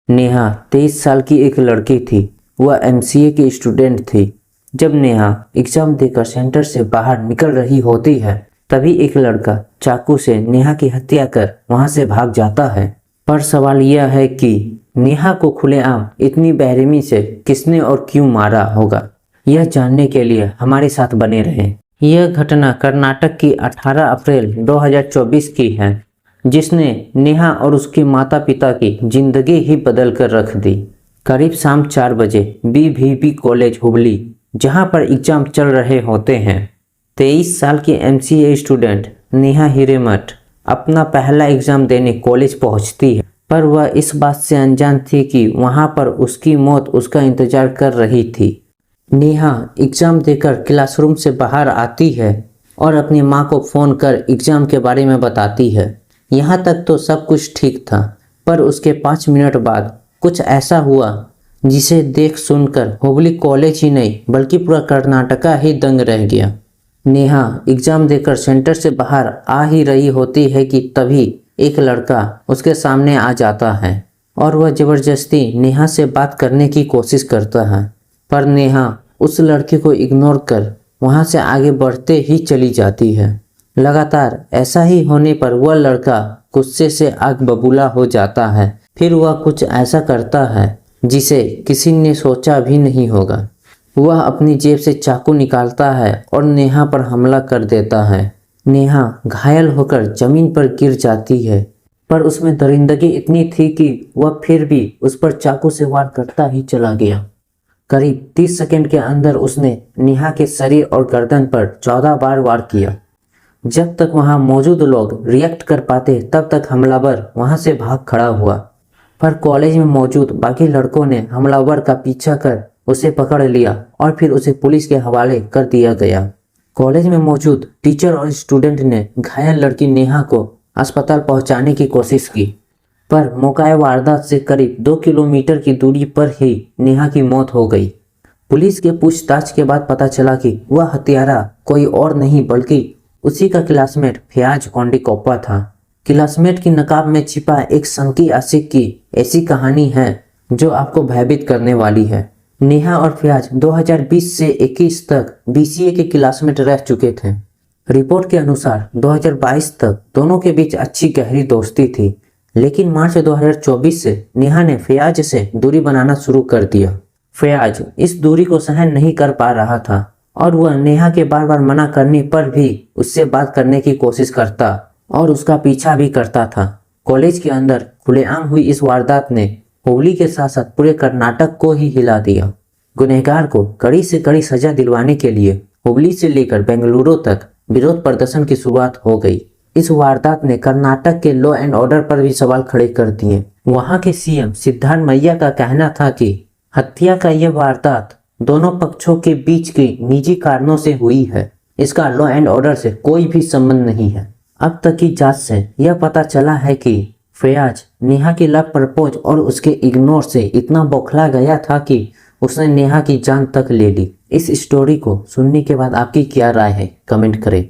नेहा 23 साल की एक लड़की थी। वह एमसीए की स्टूडेंट थी। जब नेहा एग्जाम देकर सेंटर से बाहर निकल रही होती है, तभी एक लड़का चाकू से नेहा की हत्या कर वहां से भाग जाता है। पर सवाल यह है कि नेहा को खुलेआम इतनी बेरहमी से किसने और क्यों मारा होगा। यह जानने के लिए हमारे साथ बने रहें। यह घटना कर्नाटक की 18 अप्रैल 2024 की है, जिसने नेहा और उसके माता पिता की जिंदगी ही बदल कर रख दी। करीब शाम 4 बजे बीवीबी कॉलेज हुबली, जहां पर एग्जाम चल रहे होते हैं, 23 साल की एमसीए स्टूडेंट नेहा हिरेमठ अपना पहला एग्जाम देने कॉलेज पहुंचती है। पर वह इस बात से अनजान थी कि वहां पर उसकी मौत उसका इंतजार कर रही थी। नेहा एग्जाम देकर क्लासरूम से बाहर आती है और अपनी मां को फ़ोन कर एग्जाम के बारे में बताती है। यहाँ तक तो सब कुछ ठीक था, पर उसके 5 मिनट बाद कुछ ऐसा हुआ जिसे देख सुनकर हुबली कॉलेज ही नहीं बल्कि पूरा कर्नाटका ही दंग रह गया। नेहा एग्जाम देकर सेंटर से बाहर आ ही रही होती है कि तभी एक लड़का उसके सामने आ जाता है और वह ज़बरदस्ती नेहा से बात करने की कोशिश करता है। पर नेहा उस लड़के को इग्नोर कर वहाँ से आगे बढ़ते ही चली जाती है। लगातार ऐसा ही होने पर वह लड़का गुस्से से आग बबूला हो जाता है। फिर वह कुछ ऐसा करता है जिसे किसी ने सोचा भी नहीं होगा। वह अपनी जेब से चाकू निकालता है और नेहा पर हमला कर देता है। नेहा घायल होकर जमीन पर गिर जाती है, पर उसमें दरिंदगी इतनी थी कि वह फिर भी उस पर चाकू से वार करता ही चला गया। करीब 30 सेकंड के अंदर उसने नेहा के शरीर और गर्दन पर 14 बार वार किया। जब तक वहां मौजूद लोग रिएक्ट कर पाते, तब तक हमलावर वहां से भाग खड़ा हुआ। पर कॉलेज में मौजूद बाकी लड़कों ने हमलावर का पीछा कर उसे पकड़ लिया और फिर उसे पुलिस के हवाले कर दिया गया। कॉलेज में मौजूद टीचर और स्टूडेंट ने घायल लड़की नेहा को अस्पताल पहुंचाने की कोशिश की, पर मौका वारदात से करीब 2 किलोमीटर की दूरी पर ही नेहा की मौत हो गई। पुलिस के पूछताछ के बाद पता चला कि वह हत्यारा कोई और नहीं बल्कि उसी का क्लासमेट फयाज कोंडिकोप्पा था। क्लासमेट की नकाब में छिपा एक संकी आशिक की ऐसी कहानी है जो आपको भयभीत करने वाली है। नेहा और फयाज 2020 से 21 तक बीसीए के क्लासमेट रह चुके थे। रिपोर्ट के अनुसार 2022 तक दोनों के बीच अच्छी गहरी दोस्ती थी, लेकिन मार्च 2024 से नेहा ने फयाज से दूरी बनाना शुरू कर दिया। फयाज इस दूरी को सहन नहीं कर पा रहा था और वह नेहा के बार बार मना करने पर भी उससे बात करने की कोशिश करता और उसका पीछा भी करता था। कॉलेज के अंदर खुलेआम हुई इस वारदात ने हुबली के साथ साथ पूरे कर्नाटक को ही हिला दिया। गुनहगार को कड़ी से कड़ी सजा दिलवाने के लिए हुबली से लेकर बेंगलुरु तक विरोध प्रदर्शन की शुरुआत हो गई। इस वारदात ने कर्नाटक के लॉ एंड ऑर्डर पर भी सवाल खड़े कर दिए। वहां के सीएम सिद्धारमैया का कहना था कि हत्या का यह वारदात दोनों पक्षों के बीच के निजी कारणों से हुई है, इसका लॉ एंड ऑर्डर से कोई भी संबंध नहीं है। अब तक की जांच से यह पता चला है कि फयाज नेहा की लव प्रपोज और उसके इग्नोर से इतना बौखला गया था कि उसने नेहा की जान तक ले ली। इस स्टोरी को सुनने के बाद आपकी क्या राय है, कमेंट करें।